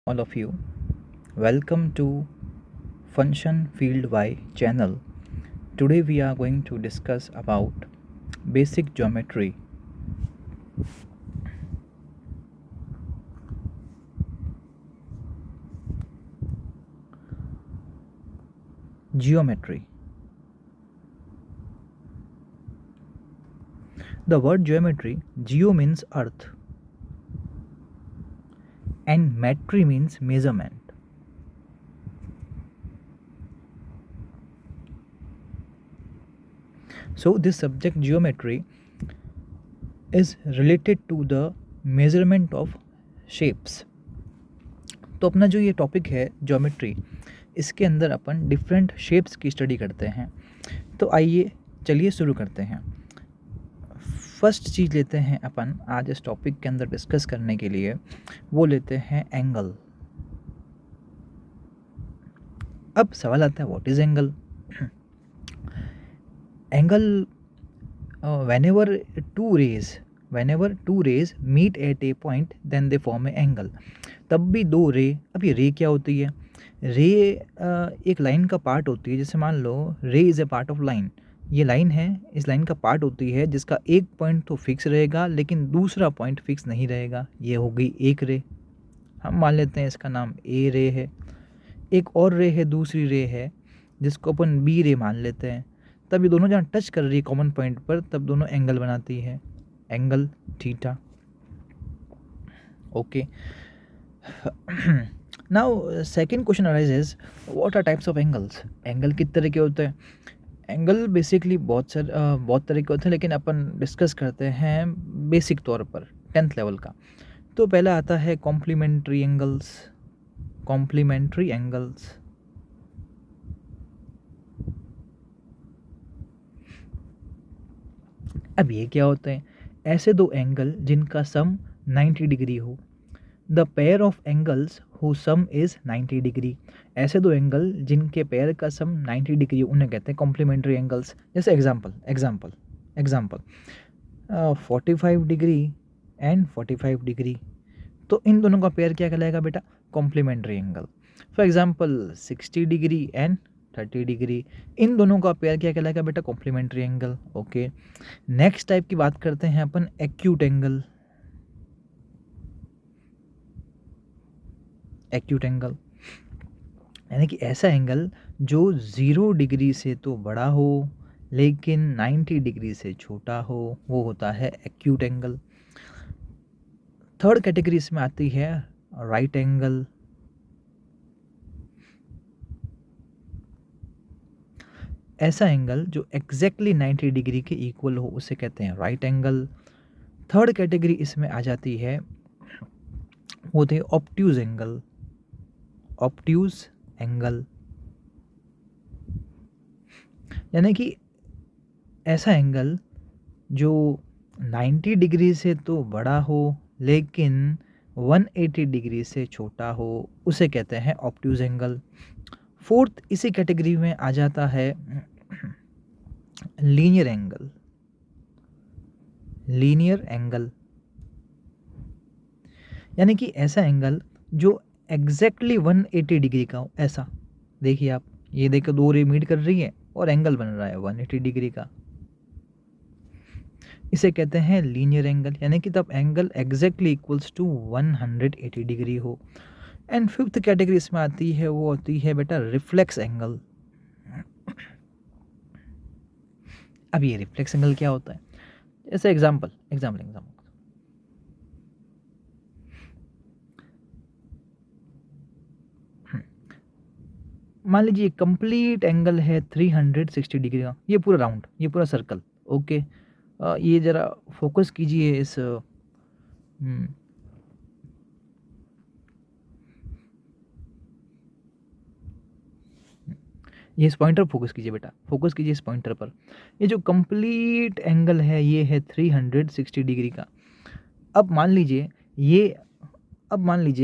All of you. Welcome to Function Field Y channel. Today we are going to discuss about basic geometry. Geometry. The word geometry, geo means earth and metry means measurement. So this subject geometry is related to the measurement of shapes. तो अपना जो ये topic है geometry, इसके अंदर अपन different shapes की study करते हैं। तो आइए चलिए शुरू करते हैं। फर्स्ट चीज़ लेते हैं अपन आज इस टॉपिक के अंदर डिस्कस करने के लिए, वो लेते हैं एंगल। अब सवाल आता है what is angle. Angle whenever two rays meet at a point then they form a angle। तब भी दो रे, अब ये रे क्या होती है? रे एक लाइन का पार्ट होती है। जैसे मान लो ray is a part of line, ये लाइन है, इस लाइन का पार्ट होती है जिसका एक पॉइंट तो फिक्स रहेगा लेकिन दूसरा पॉइंट फिक्स नहीं रहेगा। ये हो गई एक रे। हम मान लेते हैं इसका नाम ए रे है। एक और रे है, दूसरी रे है जिसको अपन बी रे मान लेते हैं। तब ये दोनों जहाँ टच कर रही है कॉमन पॉइंट पर, तब दोनों एंगल बनाती है, angle theta. Okay, now second question arises, what are types of angles. Angle कितने तरह के होते हैं? एंगल बेसिकली बहुत तरह के होते हैं, लेकिन अपन डिस्कस करते हैं बेसिक तौर पर 10th लेवल का। तो पहला आता है कॉम्प्लीमेंट्री एंगल्स। कॉम्प्लीमेंट्री एंगल्स अब ये क्या होते हैं? ऐसे दो एंगल जिनका सम 90 डिग्री हो। The pair of angles who some is 90 degree. ऐसे दो एंगल जिनके पेयर का सम 90 डिग्री हो उन्हें कहते हैं कॉम्प्लीमेंट्री एंगल्स। जैसे एग्जाम्पल 45 डिग्री एंड 45 डिग्री। तो इन दोनों का पेयर क्या कहलाएगा बेटा? Complementary angle. For example 60 degree and 30 degree, इन दोनों का पेयर क्या कहलाएगा बेटा? Complementary angle. Okay, next type की बात करते हैं अपन एक्यूट एंगल। एक्यूट एंगल यानी कि ऐसा एंगल जो 0 डिग्री से तो बड़ा हो लेकिन 90 डिग्री से छोटा हो, वो होता है एक्यूट एंगल। थर्ड कैटेगरी इसमें आती है राइट एंगल। ऐसा एंगल जो एग्जैक्टली 90 डिग्री के इक्वल हो उसे कहते हैं राइट एंगल। थर्ड कैटेगरी इसमें आ जाती है, वो होते हैं ऑब्ट्यूज एंगल। ऑब्ट्यूज एंगल यानी कि ऐसा एंगल जो 90 डिग्री से तो बड़ा हो लेकिन 180 डिग्री से छोटा हो, उसे कहते हैं ऑब्ट्यूज एंगल। फोर्थ इसी कैटेगरी में आ जाता है लीनियर एंगल। लीनियर एंगल यानी कि ऐसा एंगल जो एग्जैक्टली 180 डिग्री का हो। ऐसा देखिए आप, ये देखो दो रे मीट कर रही है और एंगल बन रहा है 180 डिग्री का, इसे कहते हैं लीनियर एंगल। यानी कि तब angle exactly equals to 180 degree हो। एंड फिफ्थ कैटेगरी इसमें आती है, वो होती है बेटा रिफ्लेक्स एंगल। अब ये रिफ्लेक्स एंगल क्या होता है? जैसे एग्जाम्पल मान लीजिए कंप्लीट एंगल है 360 डिग्री का, ये पूरा राउंड, ये पूरा सर्कल। ओके, ये ज़रा फोकस कीजिए इस ये इस पॉइंटर फोकस कीजिए बेटा, फोकस कीजिए इस पॉइंटर पर। ये जो कंप्लीट एंगल है ये है 360 डिग्री का। अब मान लीजिए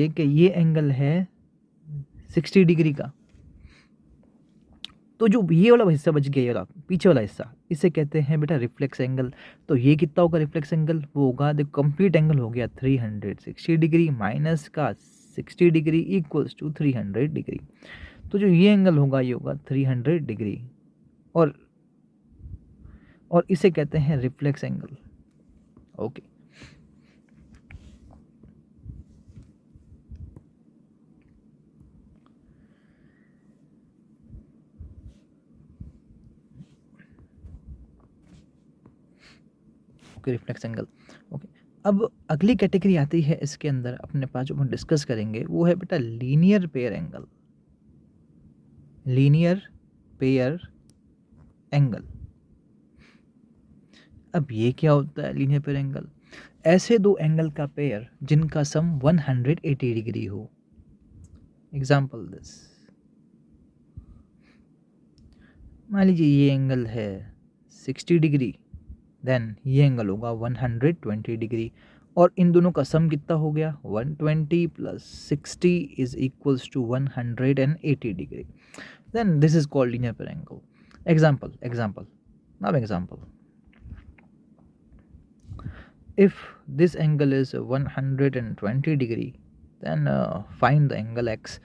कि ये एंगल है 60 डिग्री का। तो जो ये वाला हिस्सा बच गया, ये वाला पीछे वाला हिस्सा, इसे कहते हैं बेटा रिफ्लेक्स एंगल। तो ये कितना होगा रिफ्लेक्स एंगल? वो होगा, देखो कंप्लीट एंगल हो गया 360 डिग्री माइनस का 60 डिग्री इक्वल्स टू 300 डिग्री। तो जो ये एंगल होगा ये होगा 300 डिग्री, और इसे कहते हैं reflex angle. Okay, reflex angle. Okay, अब अगली कैटेगरी आती है इसके अंदर अपने पास जो हम डिस्कस करेंगे वो है बेटा linear pair angle. Linear pair angle, अब ये क्या होता है लीनियर पेयर एंगल? ऐसे दो एंगल का पेयर जिनका सम 180 डिग्री हो। एग्जाम्पल दिस, मान लीजिए ये एंगल है 60 डिग्री, देन ये एंगल होगा 120 डिग्री, और इन दोनों का सम कितना हो गया 120 plus 60 is equals to 180 degree. Then this is called linear pair angle. Example, now example, if this angle is 120 degree, then find the angle x।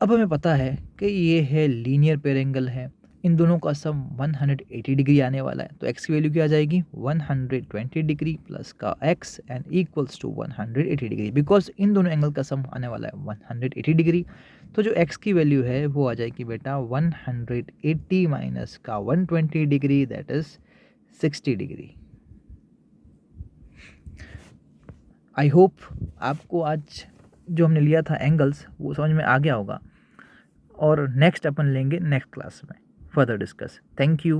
अब हमें पता है कि ये है लीनियर पेयर एंगल है, इन दोनों का सम 180 डिग्री आने वाला है, तो x की वैल्यू क्या आ जाएगी 120 डिग्री प्लस का x and equals to 180 degree, because इन दोनों एंगल का सम आने वाला है 180 डिग्री। तो जो x की वैल्यू है वो आ जाएगी बेटा 180 माइनस का 120 degree, that is 60 degree. I hope आपको आज जो हमने लिया था एंगल्स वो समझ में आ गया होगा, और नेक्स्ट अपन लेंगे नेक्स्ट क्लास में फर्दर डिस्कस। Thank you.